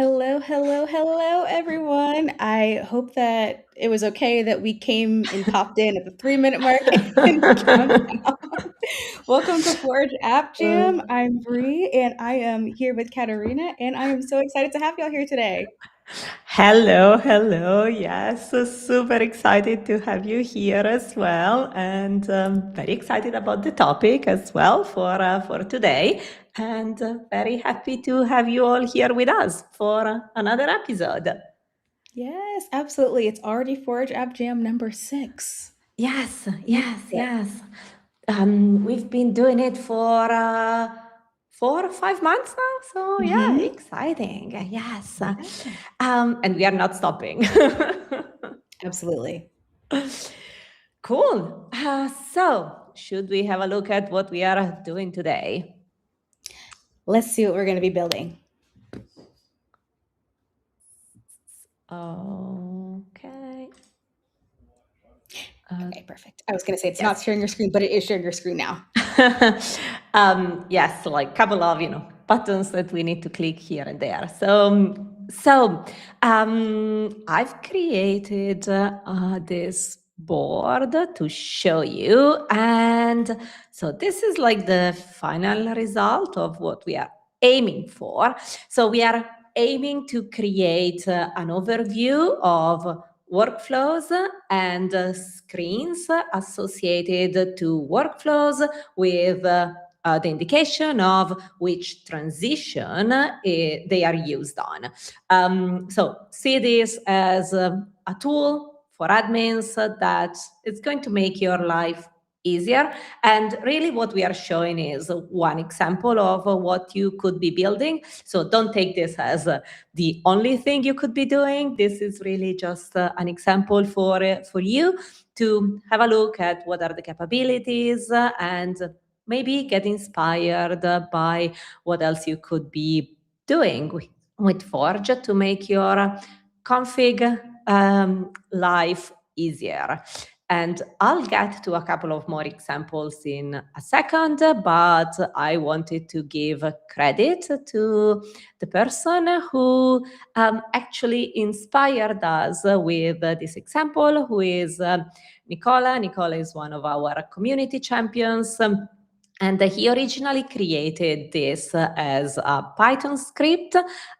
Hello, hello, hello, everyone. I hope that it was okay that we came and popped in at the 3-minute mark in the countdown. Welcome to Forge App Jam. I'm Bree, and I am here with Katarina, and I am so excited to have y'all here today. Hello, hello. Yes, so super excited to have you here as well, and very excited about the topic as well for today, and very happy to have you all here with us for another episode. Yes, absolutely. It's already Forge App Jam number 6. Yes, Yeah. yes. We've been doing it for 4 or 5 months now, so yeah, Mhm. exciting. Yes, Yeah, and we are not stopping. absolutely. Cool. So, should we have a look at what we are doing today? Let's see what we're going to be building. Okay. Okay, perfect. I was going to say it's Yes. not sharing your screen, but it is sharing your screen now. Yes, like a couple of buttons that we need to click here and there. So I've created this board to show you, and so this is like the final result of what we are aiming for. So we are aiming to create an overview of workflows and screens associated to workflows with the indication of which transition they are used on. So see this as a tool for admins that it's going to make your life easier. And really what we are showing is one example of what you could be building. So don't take this as the only thing you could be doing. This is really just an example for you to have a look at what are the capabilities and maybe get inspired by what else you could be doing with Forge to make your config life easier. And I'll get to a couple of more examples in a second, but I wanted to give credit to the person who actually inspired us with this example, who is Nicola. Nicola is one of our community champions. And he originally created this as a Python script,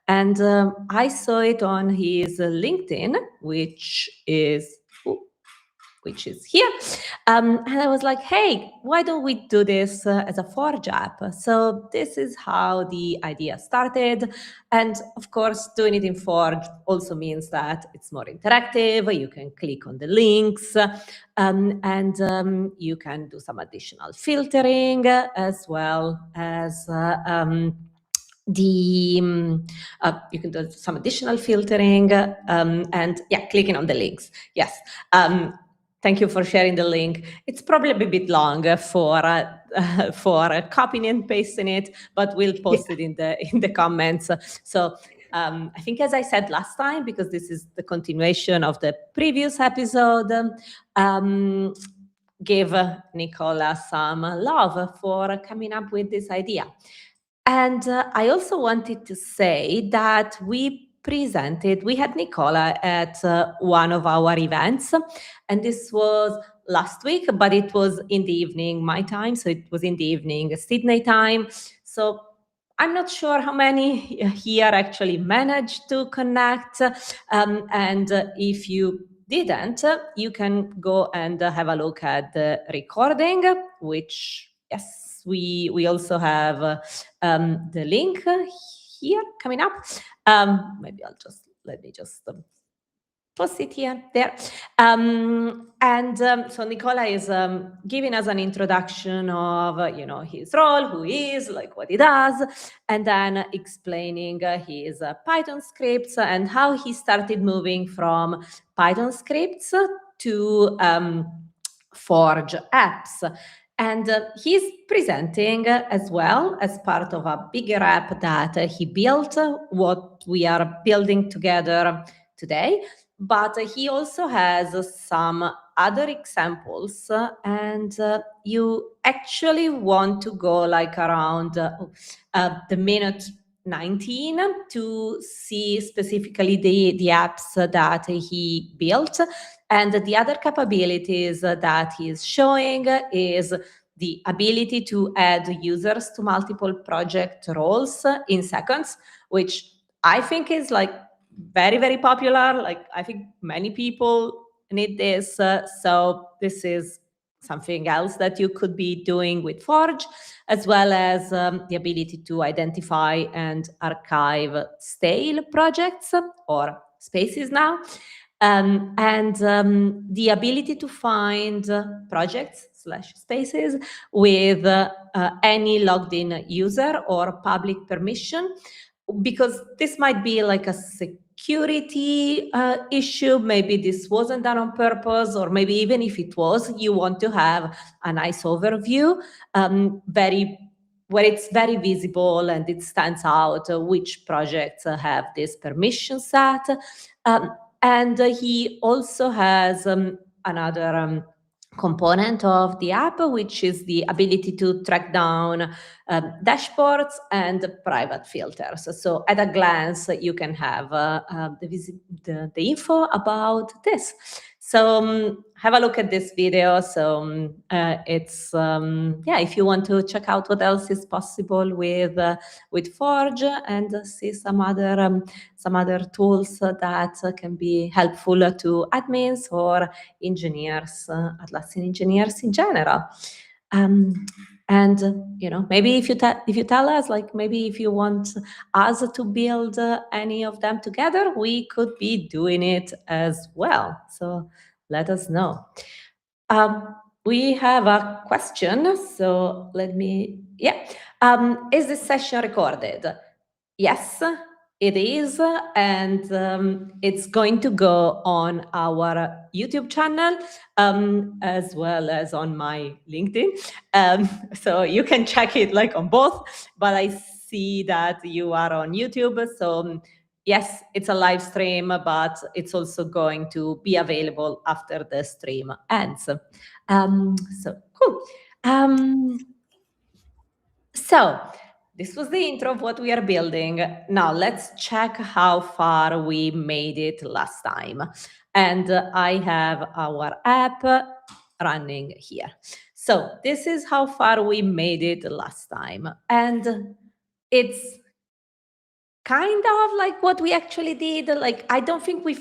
and I saw it on his LinkedIn, which is here. And I was like, hey, why don't we do this as a Forge app? So this is how the idea started. And of course, doing it in Forge also means that it's more interactive. You can click on the links and you can do some additional filtering as well as you can do some additional filtering and clicking on the links. Yes. Thank you for sharing the link. It's probably a bit long for copying and pasting it, but we'll post it in the comments. So I think, as I said last time, because this is the continuation of the previous episode, give Nicola some love for coming up with this idea. And I also wanted to say that we had Nicola at one of our events, and this was last week, but it was in the evening, my time, so it was in the evening, Sydney time. So I'm not sure how many here actually managed to connect, and if you didn't, you can go and have a look at the recording, which, yes, we also have the link here coming up. Maybe let me just post it here, there. So Nicola is giving us an introduction of, his role, who he is, like what he does, and then explaining his Python scripts and how he started moving from Python scripts to Forge apps. And he's presenting as well as part of a bigger app that he built, what we are building together today. But he also has some other examples, and you actually want to go like around the minute 19 to see specifically the apps that he built. And the other capabilities that he's showing is the ability to add users to multiple project roles in seconds, which I think is like very, very popular. Like I think many people need this. So this is something else that you could be doing with Forge, as well as the ability to identify and archive stale projects or spaces now. And the ability to find projects/spaces with any logged in user or public permission, because this might be like a security issue. Maybe this wasn't done on purpose, or maybe even if it was, you want to have a nice overview, where it's very visible and it stands out which projects have this permission set. And he also has another component of the app, which is the ability to track down dashboards and private filters. So at a glance, you can have the info about this. So have a look at this video. So it's if you want to check out what else is possible with Forge and see some other tools that can be helpful to admins or engineers, Atlassian engineers in general. And maybe if you tell us, like maybe if you want us to build any of them together, we could be doing it as well. So let us know. We have a question. So let me. Is this session recorded? Yes, it is, and it's going to go on our YouTube channel, as well as on my LinkedIn. So you can check it like on both, but I see that you are on YouTube. So yes, it's a live stream, but it's also going to be available after the stream ends. So cool. So this was the intro of what we are building. Now let's check how far we made it last time. And I have our app running here. So this is how far we made it last time. And it's kind of like what we actually did. Like, I don't think we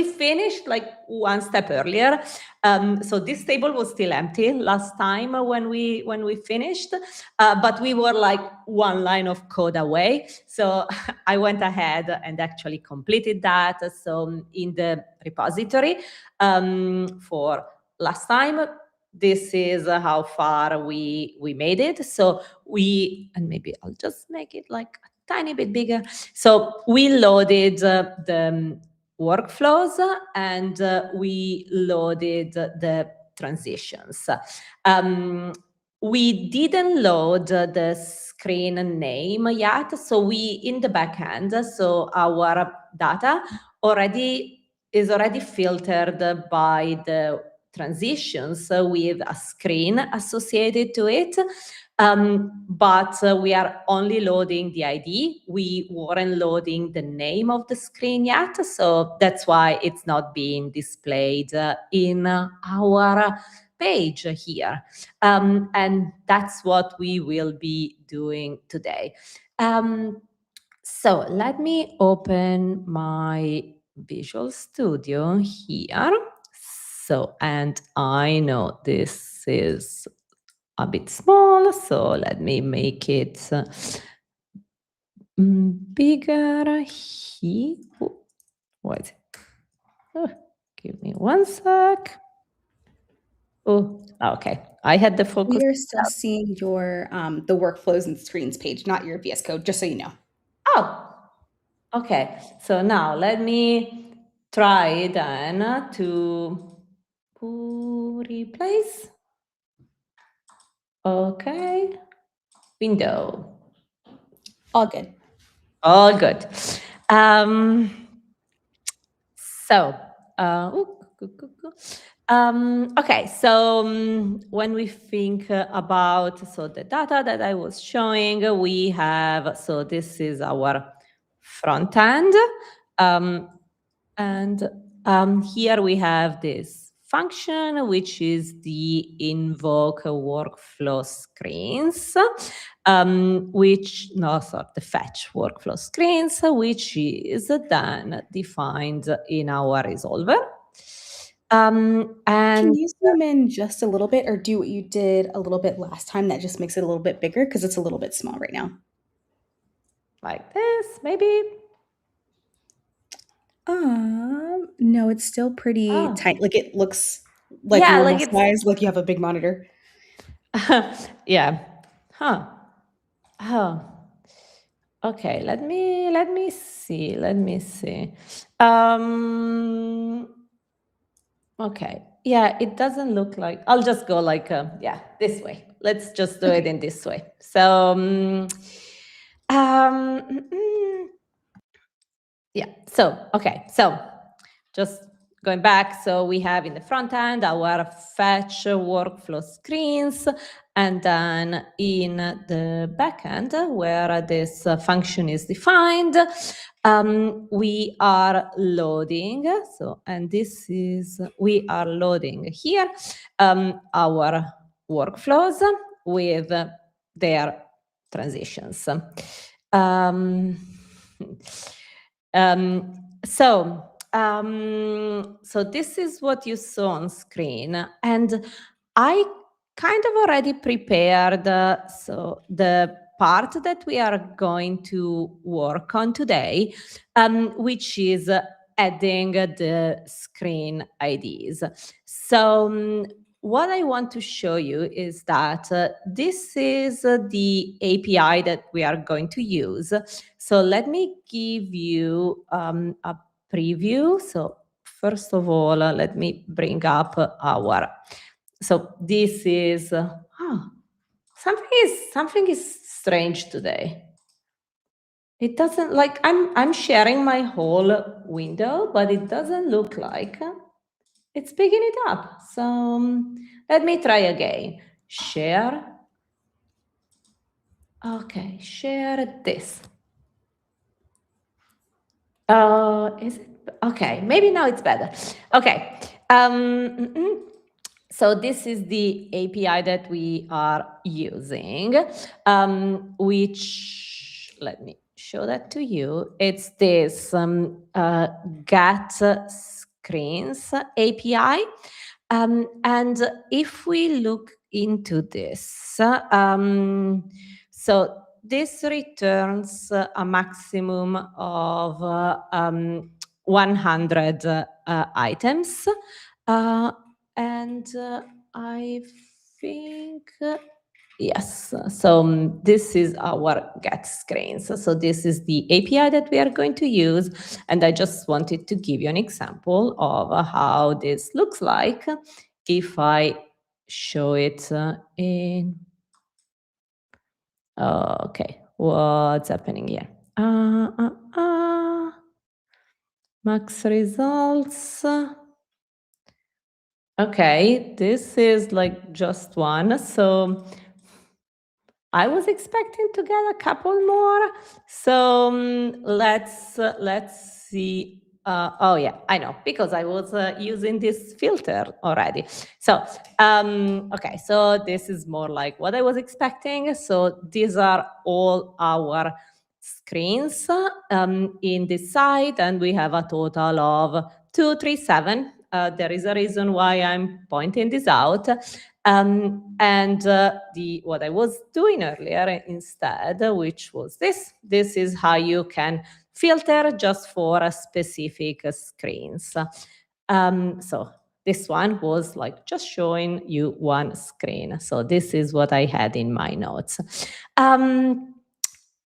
finished like one step earlier. So this table was still empty last time when we finished, but we were like one line of code away. So I went ahead and actually completed that. So in the repository for last time, this is how far we made it. So and maybe I'll just make it like a tiny bit bigger. So we loaded the workflows and we loaded the transitions. We didn't load the screen name yet. So in the backend, so our data is already filtered by the transitions with a screen associated to it. But we are only loading the ID. We weren't loading the name of the screen yet. So that's why it's not being displayed in our page here. And that's what we will be doing today. So let me open my Visual Studio here. So, and I know this is a bit small, so let me make it bigger here. What is it? Oh, give me one sec. Oh, okay. I had the focus. We are still seeing your the workflows and screens page, not your VS Code, just so you know. Oh, okay. So now let me try then to replace. Okay. Window. All good. All good. So, Okay, so when we think about the data that I was showing, we have, so this is our front end, and here we have this function, which is the invoke workflow screens, the fetch workflow screens, which is then defined in our resolver. And can you zoom in just a little bit or do what you did a little bit last time? That just makes it a little bit bigger because it's a little bit small right now. Like this, maybe? No, it's still pretty tight. Like it looks like Yeah, normal like it's size, like you have a big monitor. yeah. Huh. Oh. Okay, let me see. Let me see. Okay. Yeah, it doesn't look like. I'll just go like this way. Let's just do it in this way. So yeah. So okay. So just going back, so we have in the front end our fetch workflow screens, and then in the back end where this function is defined, we are loading. So, and this is, we are loading here our workflows with their transitions. So this is what you saw on screen, and I kind of already prepared the part that we are going to work on today, which is adding the screen IDs. So what I want to show you is that this is the API that we are going to use. So let me give you a preview. So first of all, let me bring up so this is, something is strange today. It doesn't, like, I'm sharing my whole window, but it doesn't look like it's picking it up. So let me try again. Share. Okay, share this. Is it? Okay, maybe now it's better. Okay. So this is the API that we are using, which, let me show that to you. It's this Get Screens API. And if we look into this, so this returns a maximum of 100 items. And I think, yes, so this is our get screens. So this is the API that we are going to use. And I just wanted to give you an example of how this looks like if I show it in. Okay, what's happening here? Max results. Okay, this is like just one. So I was expecting to get a couple more. So let's see. Oh yeah, I know, because I was using this filter already. So okay, so this is more like what I was expecting. So these are all our screens in this site, and we have a total of 237. There is a reason why I'm pointing this out. And what I was doing earlier instead, which was this is how you can filter just for a specific screens. So this one was like just showing you one screen. So this is what I had in my notes.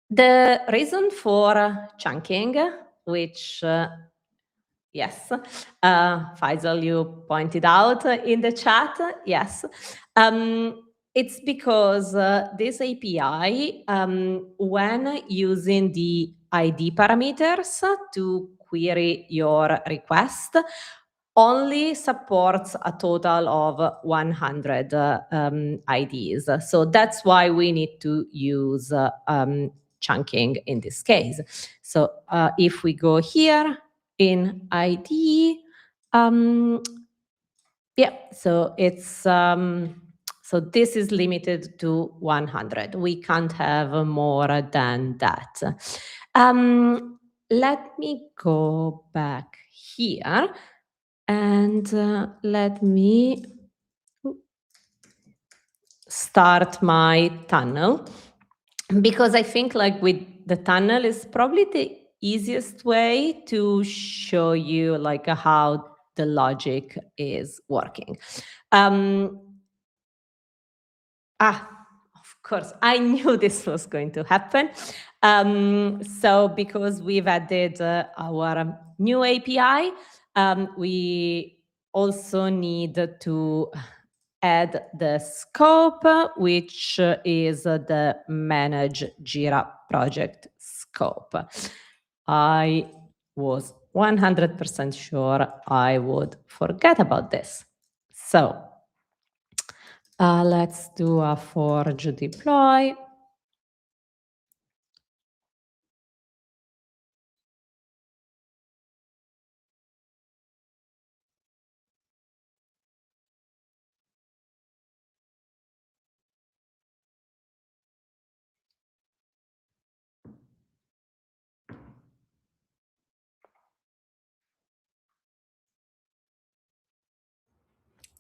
The reason for chunking, which yes, Faisal, you pointed out in the chat. Yes, it's because this API, when using the ID parameters to query your request, only supports a total of 100 IDs. So that's why we need to use chunking in this case. So if we go here in ID, yeah, so it's so this is limited to 100. We can't have more than that. Let me go back here and let me start my tunnel, because I think like with the tunnel is probably the easiest way to show you like how the logic is working. Of course, I knew this was going to happen. So because we've added our new API, we also need to add the scope, which is the Manage Jira project scope. I was 100% sure I would forget about this. So let's do a forge deploy.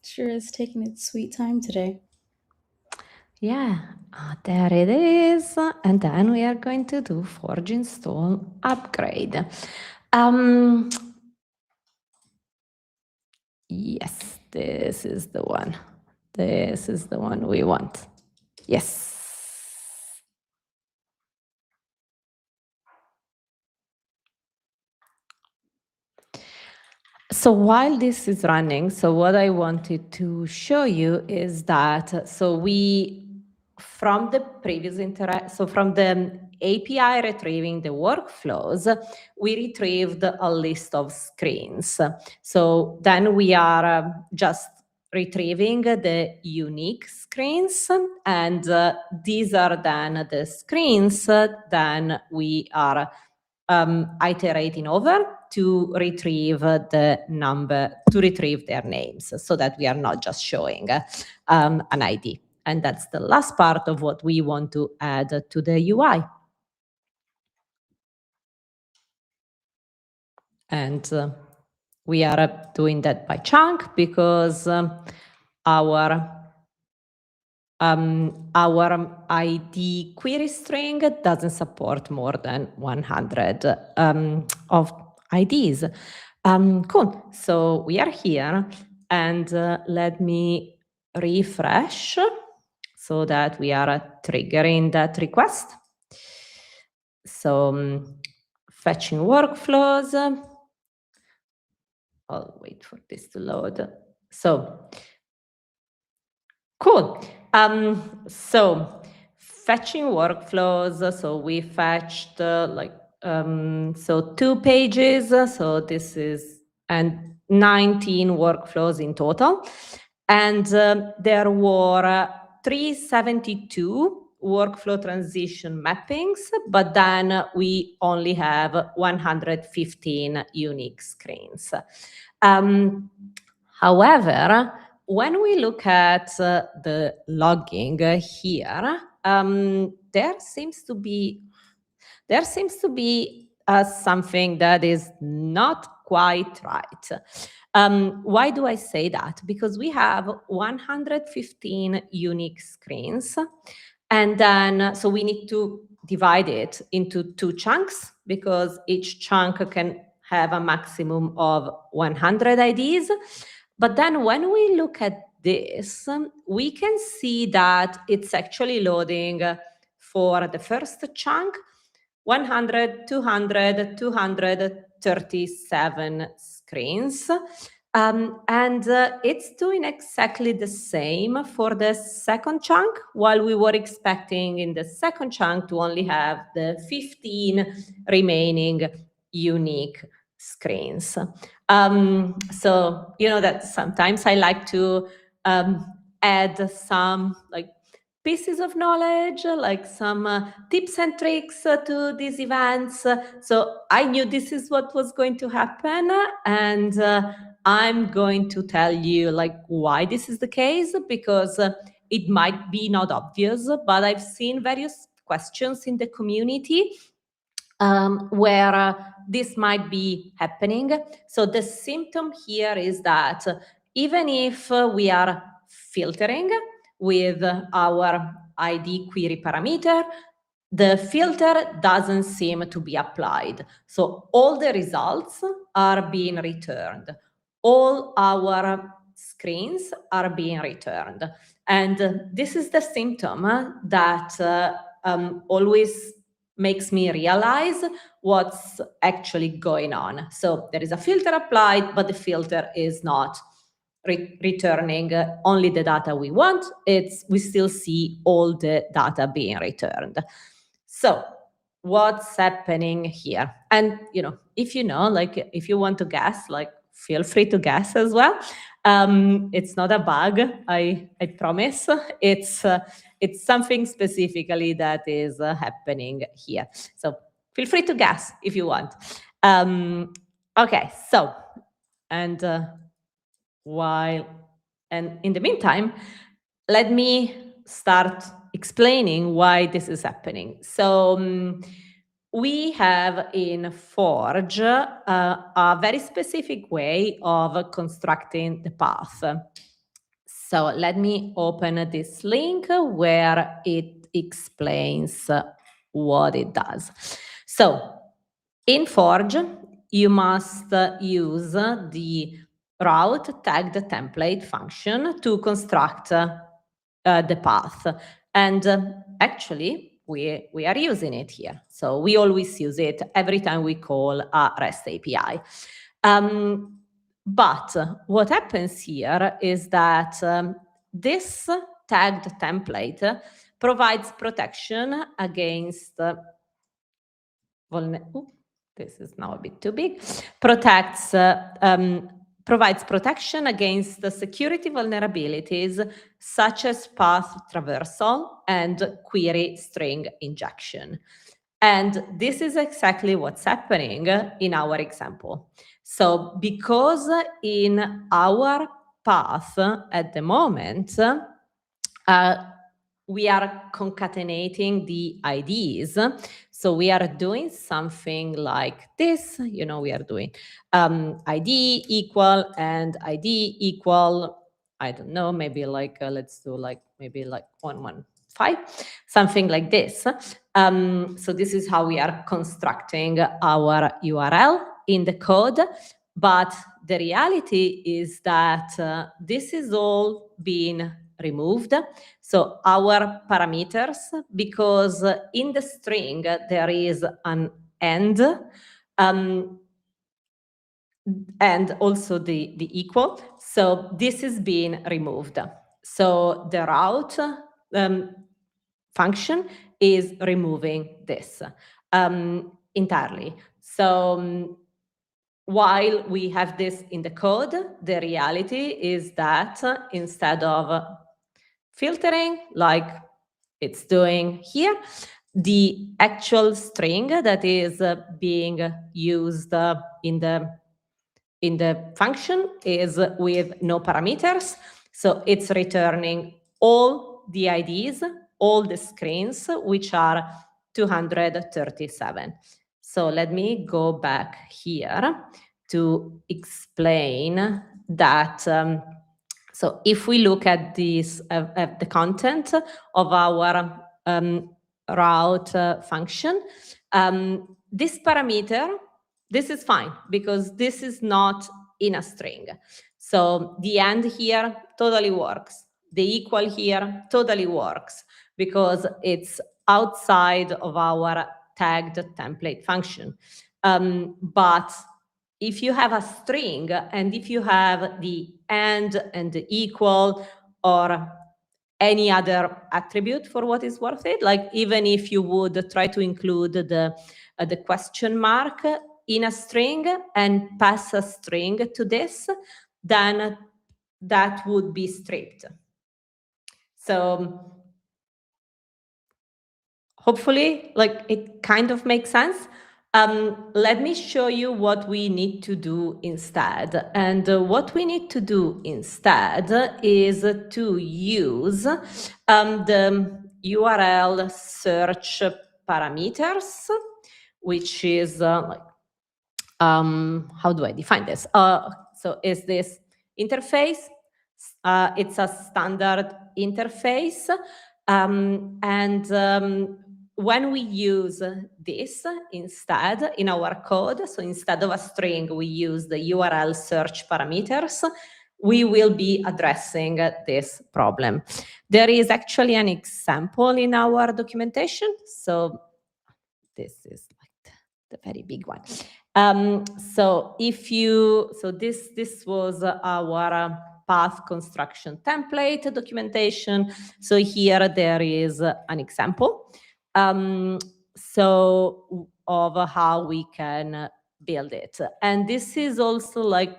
Sure is taking its sweet time today. Yeah, there it is. And then we are going to do forge install upgrade. Yes, this is the one. This is the one we want. Yes. So while this is running, so what I wanted to show you is that, so we, from the previous so from the API retrieving the workflows, we retrieved a list of screens. So then we are just retrieving the unique screens, and these are then the screens then we are iterating over to retrieve the number, to retrieve their names, so that we are not just showing an ID. And that's the last part of what we want to add to the UI. And we are doing that by chunk because our ID query string doesn't support more than 100 of IDs. Cool. So we are here, and let me refresh so that we are triggering that request. So fetching workflows. I'll wait for this to load. So cool. So fetching workflows. So we fetched so 2 pages. So this is, and 19 workflows in total. And there were 372 workflow transition mappings, but then we only have 115 unique screens. However, when we look at the logging here, there seems to be something that is not quite right. Why do I say that? Because we have 115 unique screens, and then so we need to divide it into 2 chunks, because each chunk can have a maximum of 100 IDs. But then when we look at this, we can see that it's actually loading for the first chunk 100, 200, 237 screens. And it's doing exactly the same for the second chunk, while we were expecting in the second chunk to only have the 15 remaining unique screens. So you know that sometimes I like to add some like pieces of knowledge, like some tips and tricks to these events. So I knew this is what was going to happen, and I'm going to tell you like why this is the case, because it might be not obvious, but I've seen various questions in the community where this might be happening. So the symptom here is that even if we are filtering with our ID query parameter, the filter doesn't seem to be applied. So all the results are being returned. All our screens are being returned. And this is the symptom that always makes me realize what's actually going on. So there is a filter applied, but the filter is not returning only the data we want. We still see all the data being returned. So what's happening here? And if like if you want to guess, like feel free to guess as well. It's not a bug, I promise. It's something specifically that is happening here. So feel free to guess if you want. Okay, so and in the meantime, let me start explaining why this is happening. So we have in Forge a very specific way of constructing the path. So let me open this link where it explains what it does. So in Forge, you must use the route tagged template function to construct the path. And actually, we are using it here. So we always use it every time we call a REST API. But what happens here is that this tagged template provides protection against this is now a bit too big, provides protection against the security vulnerabilities such as path traversal and query string injection. And this is exactly what's happening in our example. So because in our path at the moment, we are concatenating the IDs. So we are doing something like this. We are doing ID equal and ID equal, I don't know, maybe like, let's do like, maybe like 115, something like this. So this is how we are constructing our URL in the code. But the reality is that this is all being removed. So our parameters, because in the string there is an end, and also the equal. So this is being removed. So the route function is removing this entirely. So while we have this in the code, the reality is that instead of filtering like it's doing here, the actual string that is being used in the function is with no parameters. So it's returning all the IDs, all the screens, which are 237. So let me go back here to explain that. So if we look at this, at the content of our route function, this parameter, this is fine because this is not in a string. So the end here totally works. The equal here totally works because it's outside of our tagged template function. But if you have a string and if you have the and the equal or any other attribute for what is worth it, like even if you would try to include the question mark, in a string and pass a string to this, then that would be stripped. So hopefully, like, it kind of makes sense. Let me show you what we need to do instead. And what we need to do instead is to use the URL search parameters, which is how do I define this? So is this interface? It's a standard interface. When we use this instead in our code, so instead of a string, we use the URL search parameters, we will be addressing this problem. There is actually an example in our documentation. So this is like the very big one. So this was our path construction template documentation. So here there is an example. So of how we can build it. And this is also like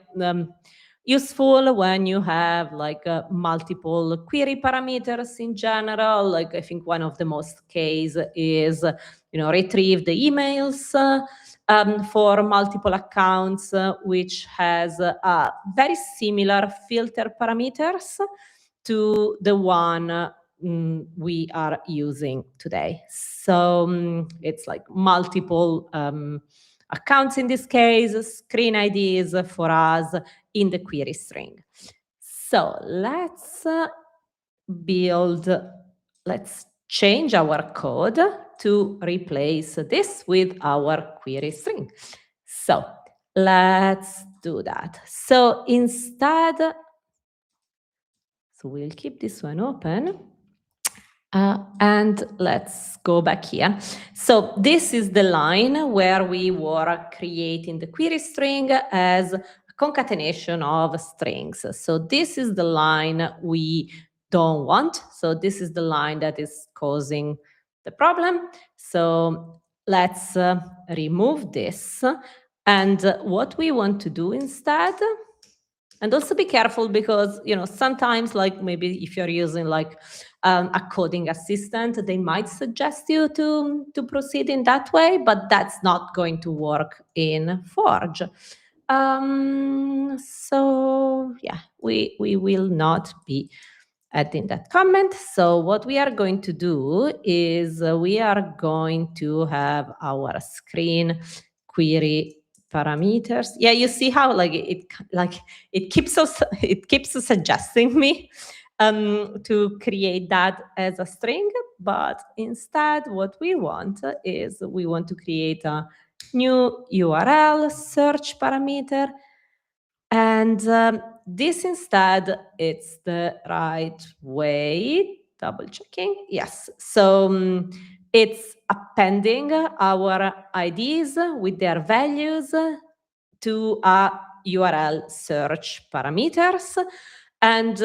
useful when you have like multiple query parameters in general. Like I think one of the most case is, retrieve the emails for multiple accounts, which has very similar filter parameters to the one we are using today. So it's like multiple accounts in this case, screen IDs for us in the query string. So let's change our code to replace this with our query string. So let's do that. So instead, so we'll keep this one open. And let's go back here. So this is the line where we were creating the query string as a concatenation of strings. So this is the line we don't want. So this is the line that is causing the problem. So let's remove this. And what we want to do instead, and also be careful because, sometimes like maybe if you're using like a coding assistant, they might suggest you to proceed in that way, but that's not going to work in Forge. So yeah, we will not be adding that comment. So what we are going to do is we are going to have our screen query parameters. Yeah, you see how it keeps suggesting me to create that as a string, but instead what we want is we want to create a new URL search parameter. And this instead, it's the right way, double checking, yes. So it's appending our IDs with their values to a URL search parameters. And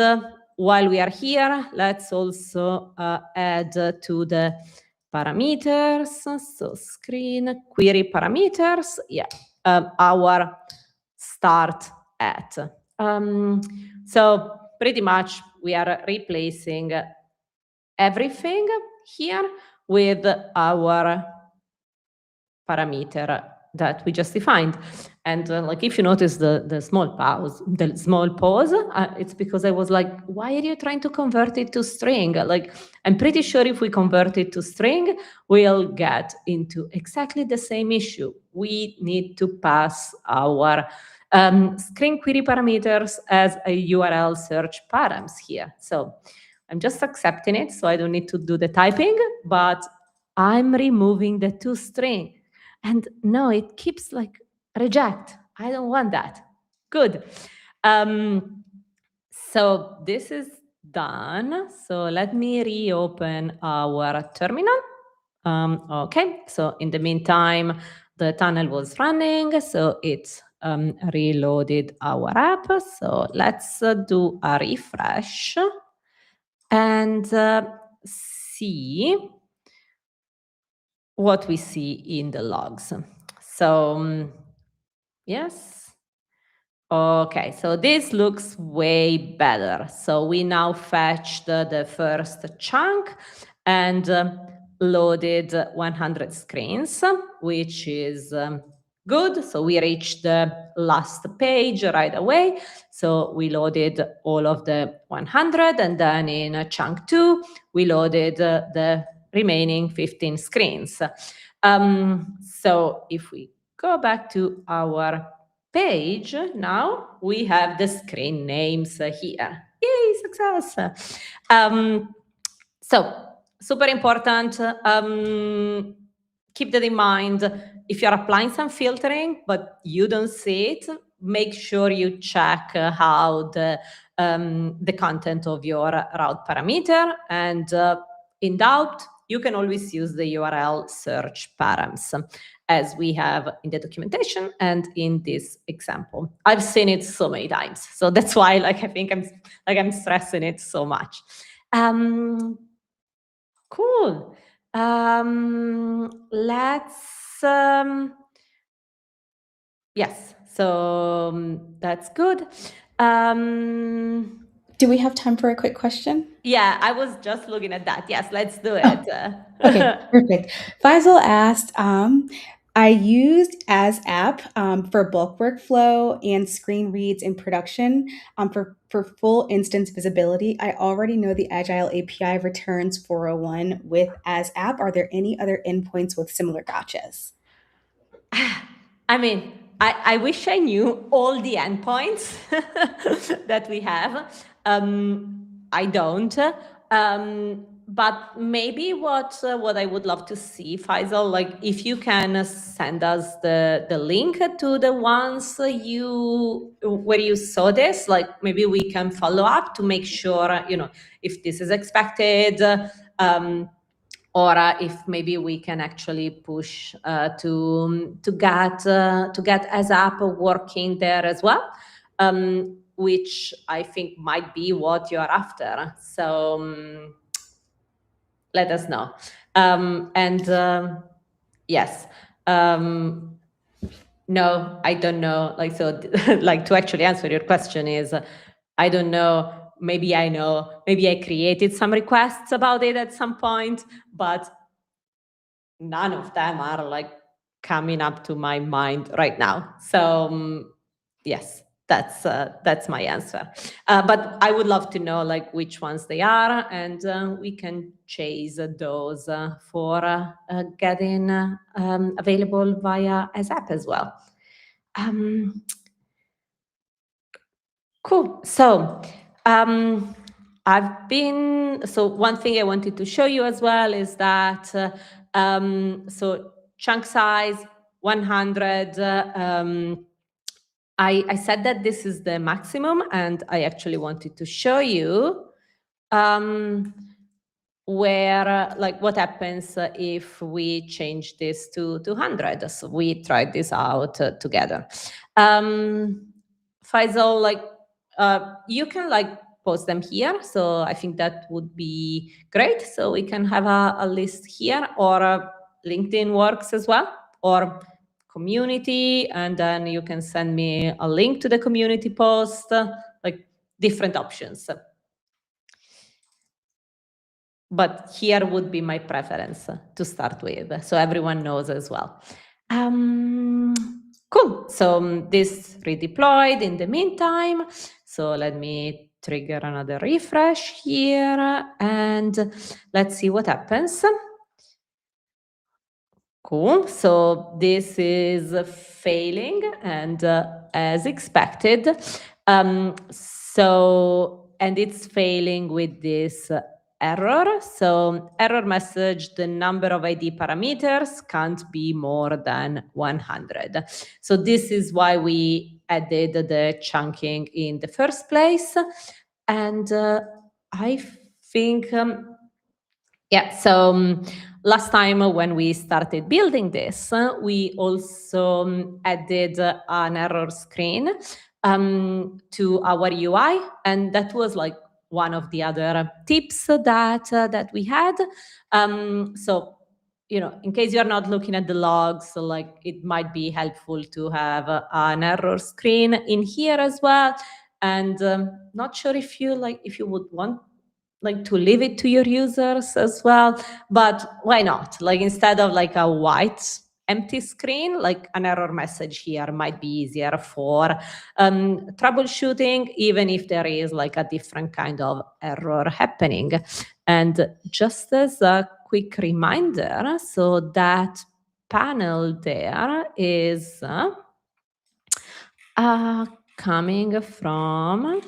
while we are here, let's also add to the parameters, so screen query parameters, yeah, our start at. So pretty much we are replacing everything here with our parameter that we just defined. And like if you notice the small pause, it's because I was like, why are you trying to convert it to string? Like, I'm pretty sure if we convert it to string, we'll get into exactly the same issue. We need to pass our screen query parameters as a URL search params here. So I'm just accepting it, so I don't need to do the typing, but I'm removing the toString. And no, it keeps like reject. I don't want that. Good. So this is done. So let me reopen our terminal. Okay, so in the meantime, the tunnel was running, so it reloaded our app. So let's do a refresh and see what we see in the logs. So Yes. Okay, so this looks way better. So we now fetched the first chunk and loaded 100 screens, which is good. So we reached the last page right away. So we loaded all of the 100, and then in chunk 2, we loaded the remaining 15 screens. So if we go back to our page, now we have the screen names here. Yay, success! So super important. Keep that in mind. If you're applying some filtering, but you don't see it, make sure you check how the content of your route parameter, and in doubt, you can always use the URL search params, as we have in the documentation and in this example. I've seen it so many times, so that's why I think I'm stressing it so much. Cool. Let's yes. So that's good. Do we have time for a quick question? Yeah, I was just looking at that. Yes, let's do it. Okay, perfect. Faisal asked, I used asApp for bulk workflow and screen reads in production for full instance visibility. I already know the Agile API returns 401 with asApp. Are there any other endpoints with similar gotchas? I mean, I wish I knew all the endpoints that we have. I don't. But maybe what I would love to see, Faisal, like if you can send us the link to the ones where you saw this, like maybe we can follow up to make sure, if this is expected, or if maybe we can actually push to get asApp working there as well, which I think might be what you're after. So let us know. Yes. No, I don't know. Like, so, like, to actually answer your question is, I don't know. Maybe I know. Maybe I created some requests about it at some point, but none of them are like coming up to my mind right now. So yes, that's my answer. But I would love to know like which ones they are, and we can chase those for getting available via asApp as well. Cool. So one thing I wanted to show you as well is that so chunk size 100. I said that this is the maximum, and I actually wanted to show you where like what happens if we change this to 200. So we tried this out together. Faisal, like you can like post them here, so I think that would be great. So we can have a list here, or LinkedIn works as well, or community, and then you can send me a link to the community post, like different options. But here would be my preference to start with, so everyone knows as well. Cool. So this redeployed in the meantime. So let me trigger another refresh here, and let's see what happens. Cool. So this is failing, and as expected. And it's failing with this error. So error message, the number of ID parameters can't be more than 100. So this is why we added the chunking in the first place. And I think, so last time when we started building this, we also added an error screen to our UI, and that was like one of the other tips that we had. So in case you're not looking at the logs, so like it might be helpful to have an error screen in here as well. And not sure if you would want to leave it to your users as well, but why not? Like instead of like a white empty screen, like an error message here might be easier for troubleshooting, even if there is like a different kind of error happening. And just as a quick reminder, so that panel there is coming from,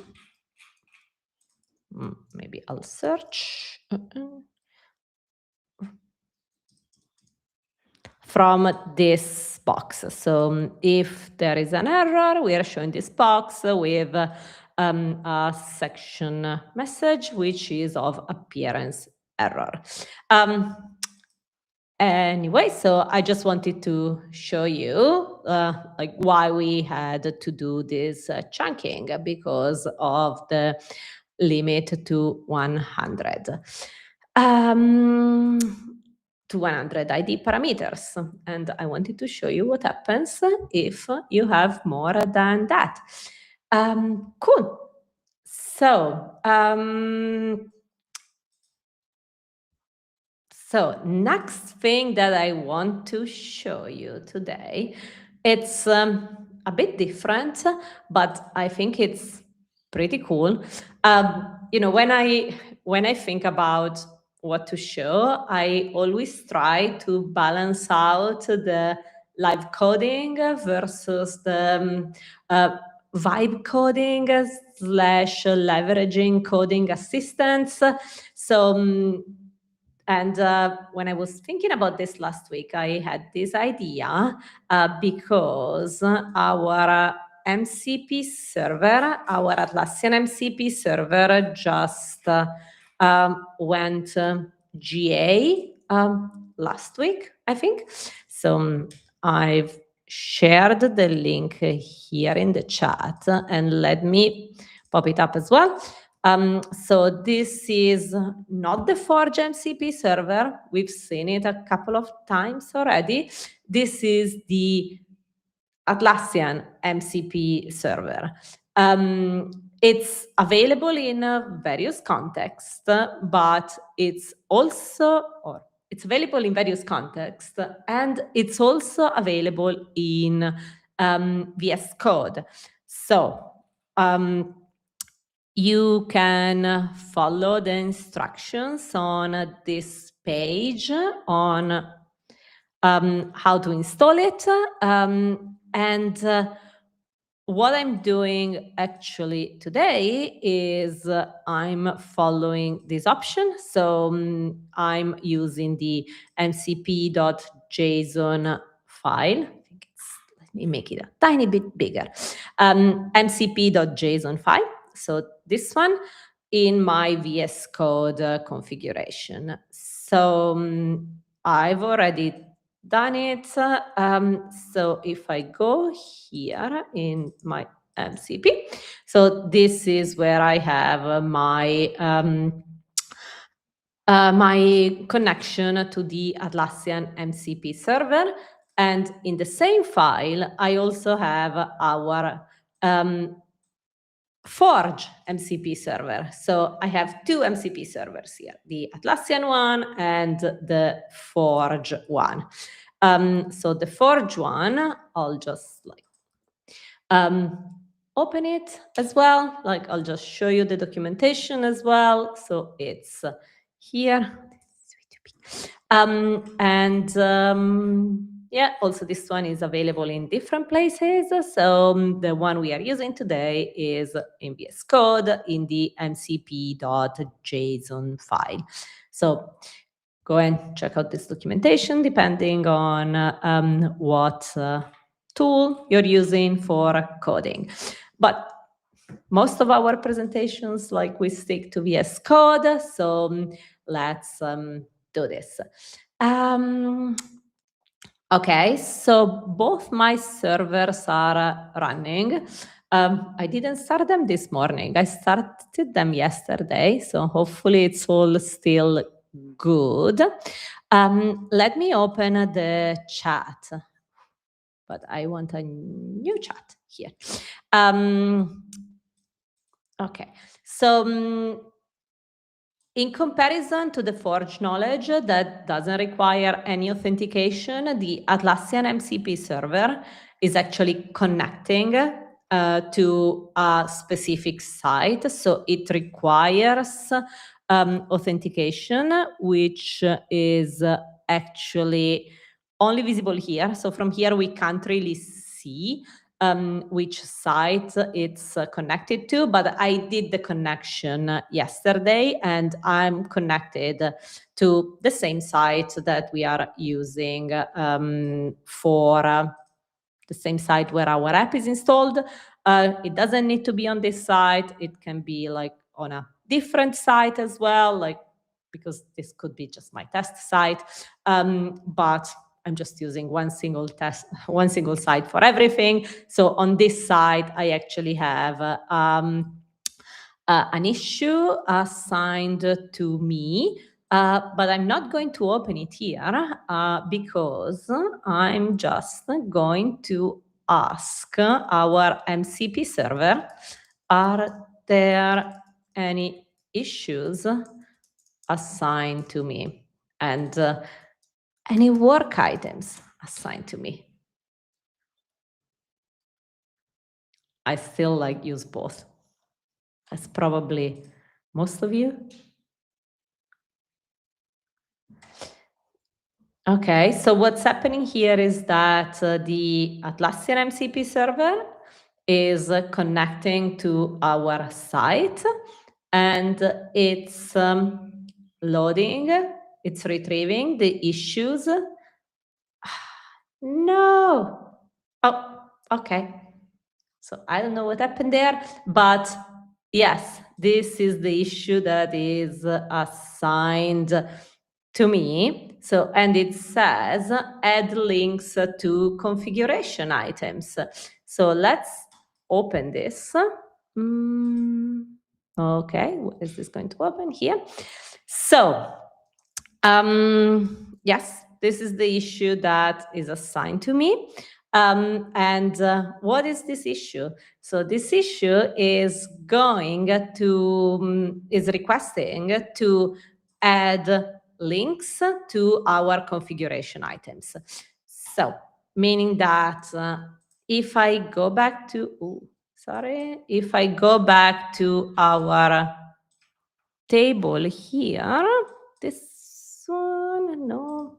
maybe I'll search, from this box. So if there is an error, we are showing this box with a section message, which is of appearance error. Anyway, so I just wanted to show you like why we had to do this chunking, because of the limit to 100. To 100 ID parameters. And I wanted to show you what happens if you have more than that. Cool. So, next thing that I want to show you today, it's a bit different, but I think it's pretty cool. When I think about what to show, I always try to balance out the live coding versus the vibe coding / leveraging coding assistants. So, and when I was thinking about this last week, I had this idea because our MCP server, our Atlassian MCP server just went GA last week, I think. So I've shared the link here in the chat, and let me pop it up as well. So this is not the Forge MCP server. We've seen it a couple of times already. This is the Atlassian MCP server. It's available in various contexts, but it's available in various contexts, and it's also available in VS Code. So you can follow the instructions on this page on how to install it. And what I'm doing actually today is I'm following this option. So I'm using the mcp.json file. Let me make it a tiny bit bigger. mcp.json file. So this one in my VS Code configuration. So I've already done it. So if I go here in my MCP, so this is where I have my my connection to the Atlassian MCP server. And in the same file, I also have our Forge MCP server. So I have two MCP servers here, the Atlassian one and the Forge one. So the Forge one, I'll just open it as well. I'll just show you the documentation as well. So it's here. Yeah, also this one is available in different places. So the one we are using today is in VS Code in the mcp.json file. So go and check out this documentation depending on what tool you're using for coding. But most of our presentations, we stick to VS Code. So let's do this. Okay, so both my servers are running. I didn't start them this morning. I started them yesterday, so hopefully it's all still good. Let me open the chat, but I want a new chat here. Okay, so in comparison to the Forge knowledge that doesn't require any authentication, the Atlassian MCP server is actually connecting to a specific site. So it requires authentication, which is actually only visible here. So from here, we can't really see which site it's connected to, but I did the connection yesterday, and I'm connected to the same site that we are using for the same site where our app is installed. It doesn't need to be on this site. It can be like on a different site as well, like because this could be just my test site, but I'm just using one single site for everything. So on this side, I actually have an issue assigned to me, but I'm not going to open it here because I'm just going to ask our MCP server, are there any issues assigned to me? And any work items assigned to me? I still use both. That's probably most of you. Okay, so what's happening here is that the Atlassian MCP server is connecting to our site, and it's loading, it's retrieving the issues. No. Oh, okay. So I don't know what happened there, but yes, this is the issue that is assigned to me. So, and it says add links to configuration items. So let's open this. Okay, is this going to open here? So, yes, this is the issue that is assigned to me. And what is this issue? So this issue is is requesting to add links to our configuration items. So meaning that if I go back to, if I go back to our table here, this one, no.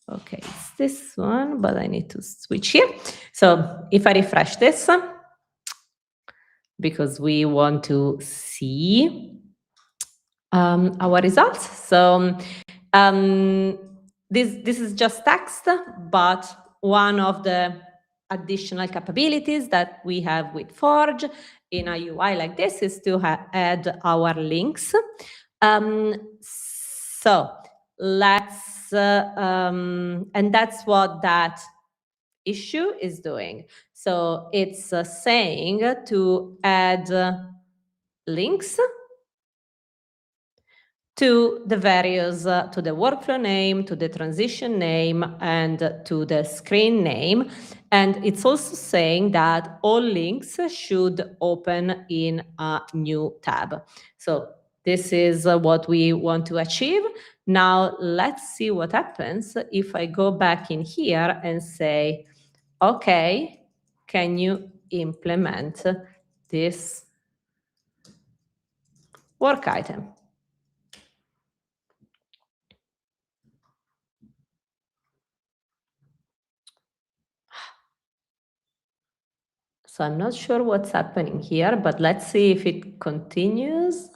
Okay, it's this one, but I need to switch here. So if I refresh this, because we want to see our results. So this is just text, but one of the additional capabilities that we have with Forge in a UI like this is to add our links. So let's, and that's what that issue is doing. So it's saying to add links to the various, to the workflow name, to the transition name, and to the screen name. And it's also saying that all links should open in a new tab. So this is what we want to achieve. Now let's see what happens if I go back in here and say, okay, can you implement this work item? So I'm not sure what's happening here, but let's see if it continues.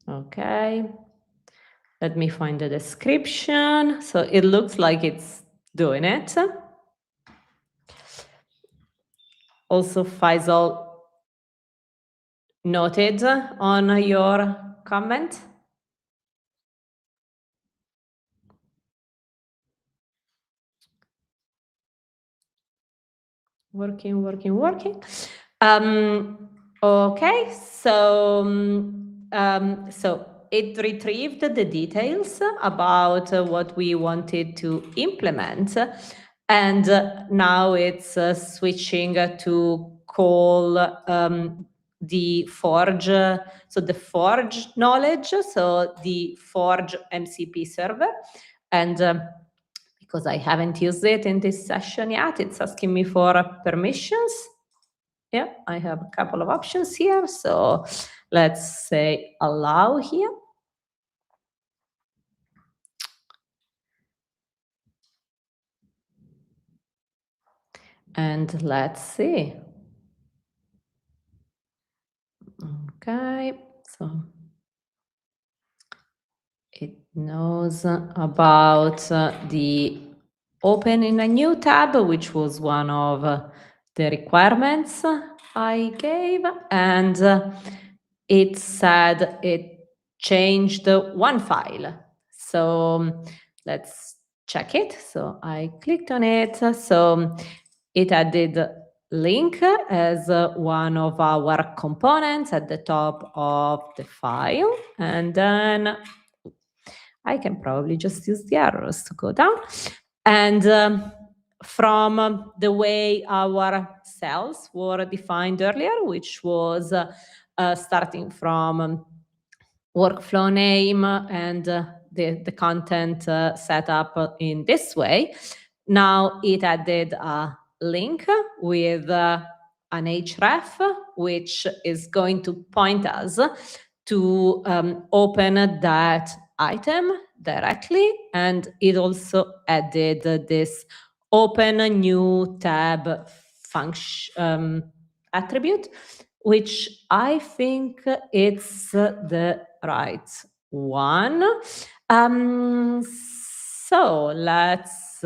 Okay. Let me find the description. So it looks like it's doing it. Also, Faisal noted on your comment. Working. Okay, so it retrieved the details about what we wanted to implement, and now it's switching to call the Forge, so the Forge knowledge, so the Forge MCP server, and because I haven't used it in this session yet, it's asking me for permissions. Yeah, I have a couple of options here. So let's say allow here. And let's see. Okay, so it knows about the opening a new tab, which was one of the requirements I gave, and it said it changed one file. So let's check it. So I clicked on it. So it added link as one of our components at the top of the file, and then I can probably just use the arrows to go down. And from the way our cells were defined earlier, which was starting from workflow name and the content set up in this way, now it added a link with an href, which is going to point us to open that item directly, and it also added this open a new tab function attribute, which I think it's the right one. So let's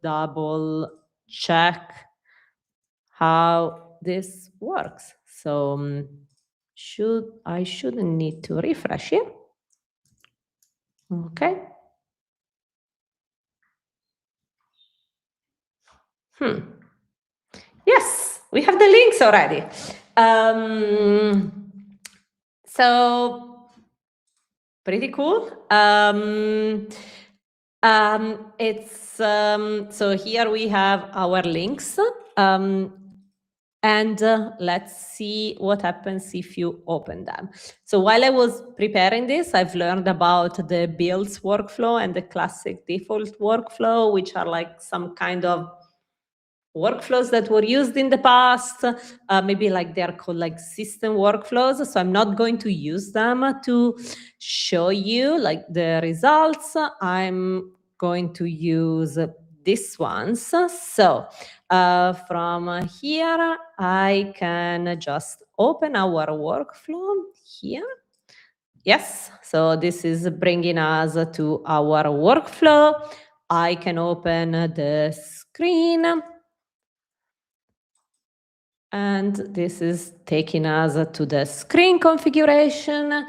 double check how this works. So I shouldn't need to refresh here. Okay. Yes, we have the links already. So pretty cool. So here we have our links. And let's see what happens if you open them. So while I was preparing this, I've learned about the builds workflow and the classic default workflow, which are like some kind of workflows that were used in the past. Maybe like they're called like system workflows. So I'm not going to use them to show you like the results. I'm going to use these ones. So from here, I can just open our workflow here. Yes, so this is bringing us to our workflow. I can open the screen. And this is taking us to the screen configuration.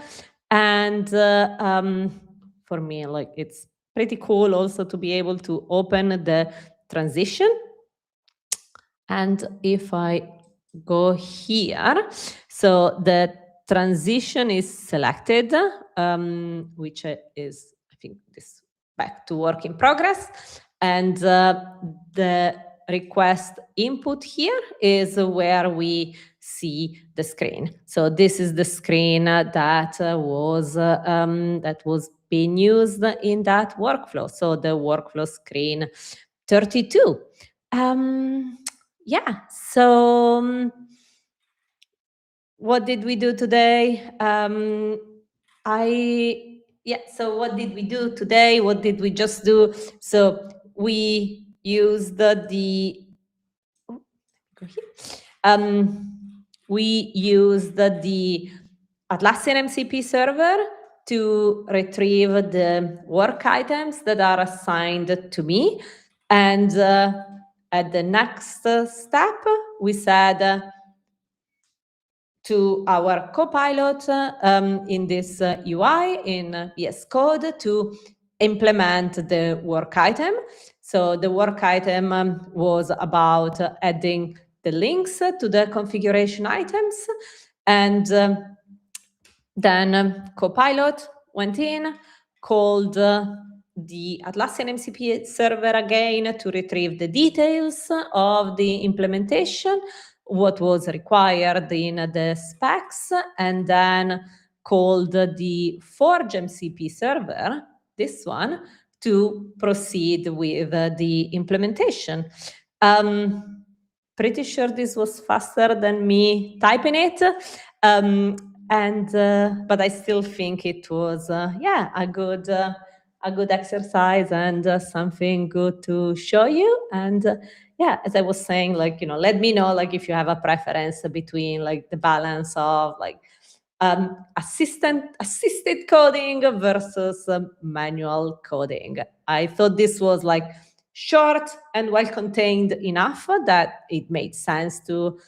And for me, like it's pretty cool also to be able to open the transition. And if I go here, so the transition is selected, which is, I think, this back to work in progress. And the request input here is where we see the screen. So this is the screen that was being used in that workflow. So the workflow screen 32. Yeah, so what did we do today? So what did we do today? What did we just do? So we used we used the Atlassian MCP server to retrieve the work items that are assigned to me. And at the next step, we said to our copilot in this UI in VS Code to implement the work item. So the work item was about adding the links to the configuration items, and then Copilot went in, called the Atlassian MCP server again to retrieve the details of the implementation, what was required in the specs, and then called the Forge MCP server, this one, to proceed with the implementation. Pretty sure this was faster than me typing it. But I still think it was a good exercise and something good to show you. And as I was saying, let me know if you have a preference between the balance of assisted coding versus manual coding. I thought this was short and well contained enough that it made sense to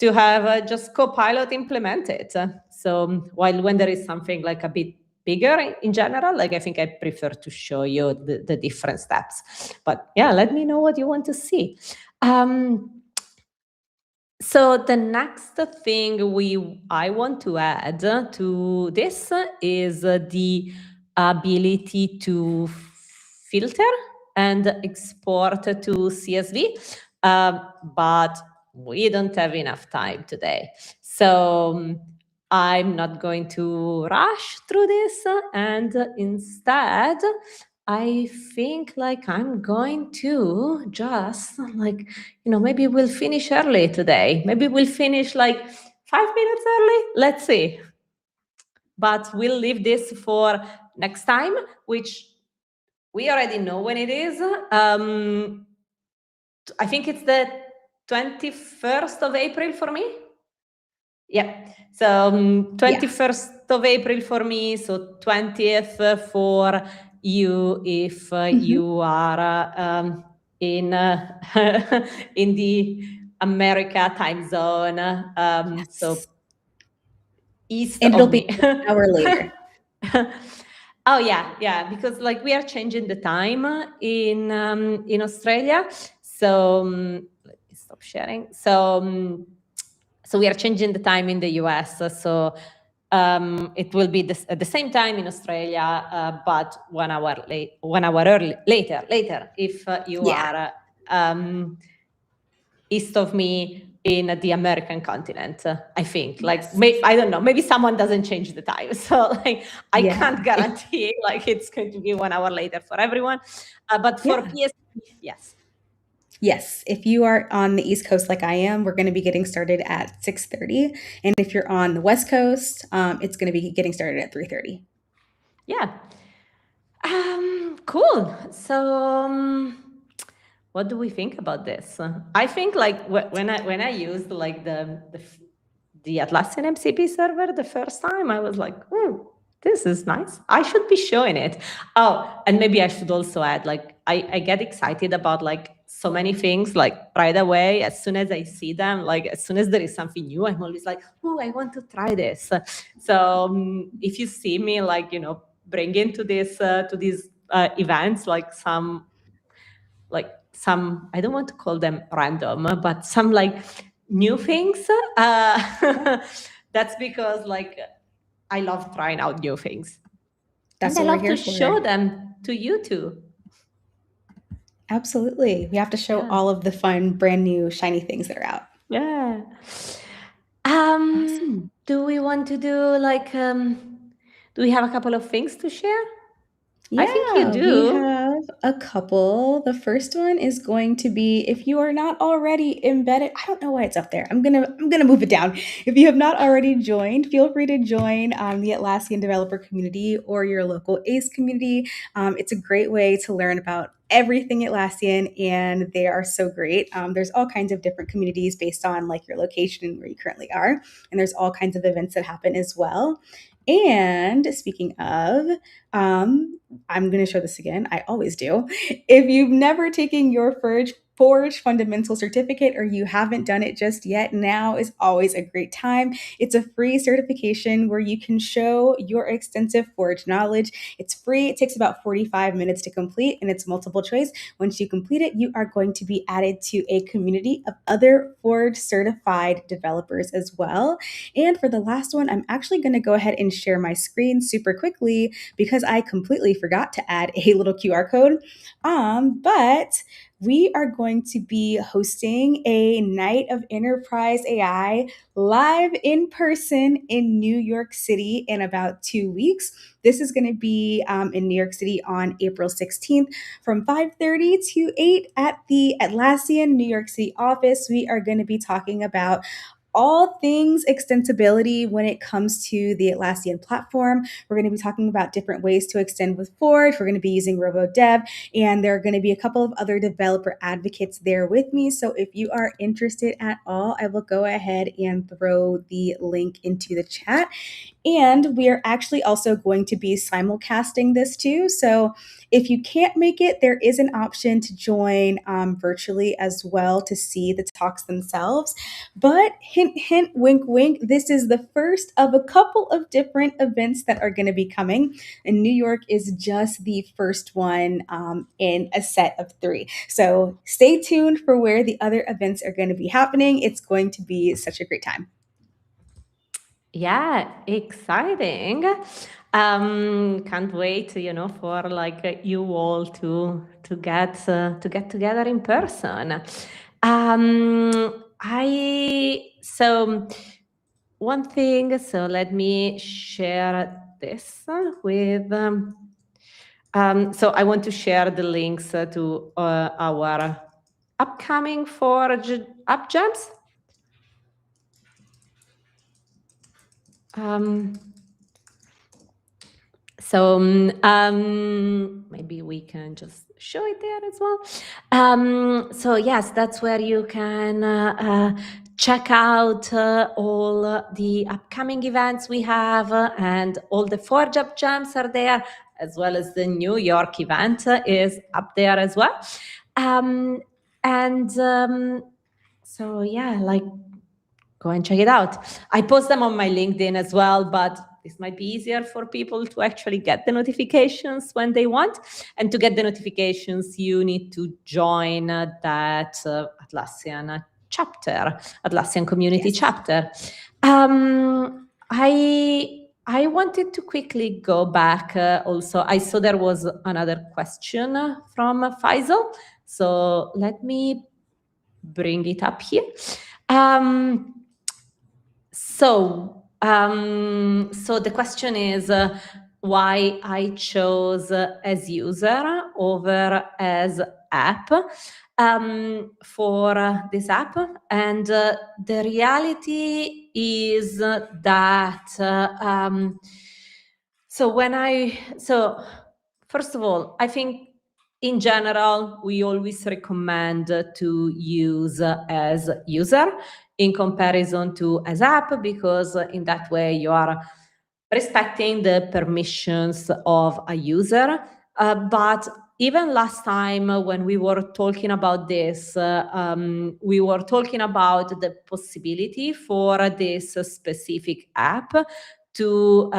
have just Copilot implement it. So while when there is something a bit bigger in general, I think I prefer to show you the different steps. But let me know what you want to see. So the next thing I want to add to this is the ability to filter and export to CSV, but we don't have enough time today. So I'm not going to rush through this, and instead, I think I'm going to just maybe we'll finish early today. Maybe we'll finish 5 minutes early. Let's see. But we'll leave this for next time, which we already know when it is. I think it's the 21st of April for me. Yeah. So 21st of April for me. So 20th for you if you are in in the America time zone. Yes. So east and of it'll me. be an hour later. Oh yeah, because we are changing the time in Australia. So let me stop sharing. So we are changing the time in the US. So it will be at the same time in Australia, but 1 hour later. If you are east of me in the American continent, I think. Yes. I don't know. Maybe someone doesn't change the time, so I can't guarantee it's going to be 1 hour later for everyone. But for PST, yes. Yes, if you are on the East Coast like I am, we're going to be getting started at 6:30, and if you're on the West Coast, it's going to be getting started at 3:30. Yeah. Cool. So what do we think about this? I think when I used the Atlassian MCP server the first time, I was like, this is nice. I should be showing it. Oh, and maybe I should also add, I get excited about so many things right away. As soon as I see them, as soon as there is something new, I'm always like, I want to try this. So if you see me bring into this to these events some I don't want to call them random, but some new things. That's because I love trying out new things. That's and what I love we're here to for. show them to you too. Absolutely. We have to show all of the fun, brand new, shiny things that are out. Yeah. Awesome. Do we want to do do we have a couple of things to share? Yeah, I think you do. We have a couple. The first one is going to be, if you are not already embedded, I don't know why it's up there. I'm gonna move it down. If you have not already joined, feel free to join the Atlassian developer community or your local ACE community. It's a great way to learn about everything Atlassian, and they are so great. There's all kinds of different communities based on your location and where you currently are, and there's all kinds of events that happen as well. And speaking of, I'm going to show this again. I always do. If you've never taken your Forge Fundamental Certificate or you haven't done it just yet, now is always a great time. It's a free certification where you can show your extensive Forge knowledge. It's free. It takes about 45 minutes to complete, and it's multiple choice. Once you complete it, you are going to be added to a community of other Forge certified developers as well. And for the last one, I'm actually going to go ahead and share my screen super quickly because I completely forgot to add a little QR code. But we are going to be hosting a Night of Enterprise AI live in person in New York City in about 2 weeks. This is going to be in New York City on April 16th from 5:30 to 8 at the Atlassian New York City office. We are going to be talking about all things extensibility when it comes to the Atlassian platform. We're going to be talking about different ways to extend with Forge. We're going to be using RoboDev, and there are going to be a couple of other developer advocates there with me. So if you are interested at all, I will go ahead and throw the link into the chat. And we are actually also going to be simulcasting this too. So if you can't make it, there is an option to join virtually as well to see the talks themselves. But hint, hint, wink, wink, this is the first of a couple of different events that are going to be coming. And New York is just the first one in a set of 3. So stay tuned for where the other events are going to be happening. It's going to be such a great time. Yeah, exciting. Can't wait, for like you all to get together in person. One thing. So let me share this with. So I want to share the links to our upcoming Forge App Jams. Maybe we can just show it there as well. So yes, that's where you can check out all the upcoming events we have, and all the Forge Up Jams are there, as well as the New York event is up there as well. So yeah, like, go and check it out. I post them on my LinkedIn as well, but this might be easier for people to actually get the notifications when they want. And to get the notifications, you need to join that Atlassian chapter, Atlassian community chapter. I wanted to quickly go back also. I saw there was another question from Faisal. So let me bring it up here. So the question is why I chose asUser over asApp for this app. And the reality is that, first of all, I think in general, we always recommend to use asUser in comparison to asApp, because in that way you are respecting the permissions of a user. But even last time when we were talking about this, we were talking about the possibility for this specific app to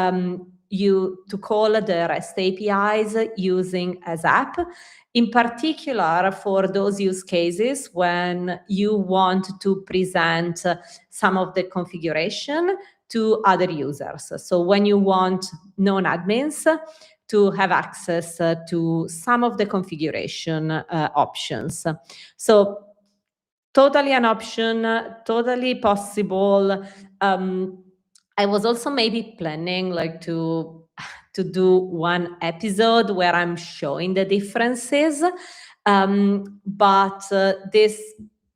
call the REST APIs using asApp, in particular for those use cases when you want to present some of the configuration to other users. So when you want non-admins to have access to some of the configuration options. So totally an option, totally possible. I was also maybe planning like to do one episode where I'm showing the differences, but this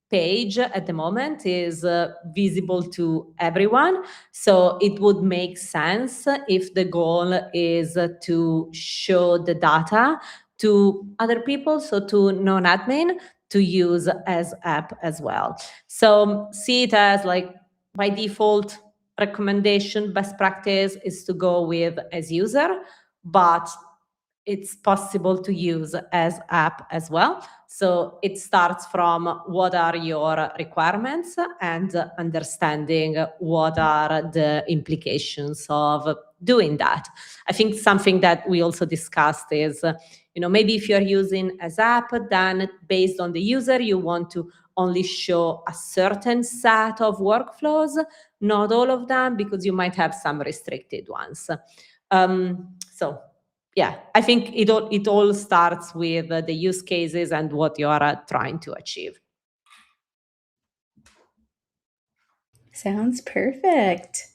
page at the moment is visible to everyone, so it would make sense if the goal is to show the data to other people, so to non-admin, to use asApp as well. So see it as like by default recommendation, best practice is to go with asUser, but it's possible to use as app as well. So it starts from what are your requirements and understanding what are the implications of doing that. I think something that we also discussed is, maybe if you're using asApp, then based on the user, you want to only show a certain set of workflows, not all of them, because you might have some restricted ones. So yeah, I think it all starts with the use cases and what you are trying to achieve. Sounds perfect.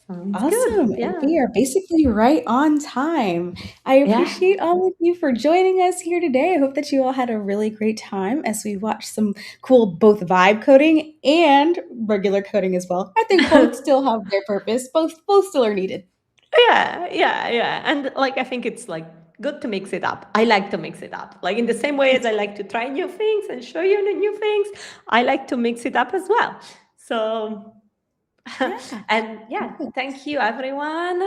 Sounds Awesome. good. And Yeah. we are basically right on time. I Yeah. appreciate all of you for joining us here today. I hope that you all had a really great time as we watched some cool both vibe coding and regular coding as well. I think both still have their purpose. Both still are needed. Yeah. And I think it's good to mix it up. I like to mix it up. Like in the same way as I like to try new things and show you the new things, I like to mix it up as well. So Yeah. and yeah, Perfect. thank you everyone.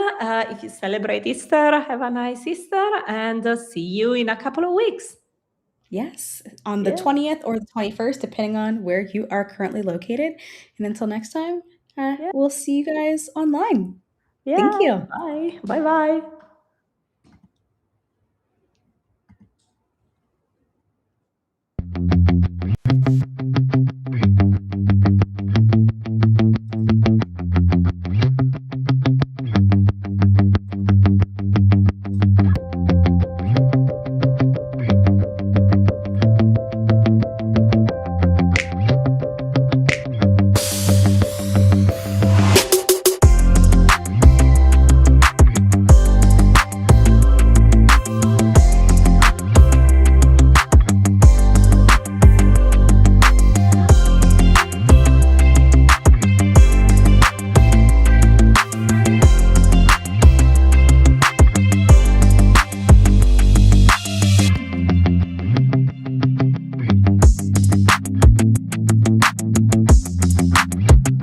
If you celebrate Easter, have a nice Easter and see you in a couple of weeks. Yes, on the Yeah. 20th or the 21st, depending on where you are currently located. And until next time, Yeah. we'll see you guys online. Thank Yeah. you. Bye. Bye.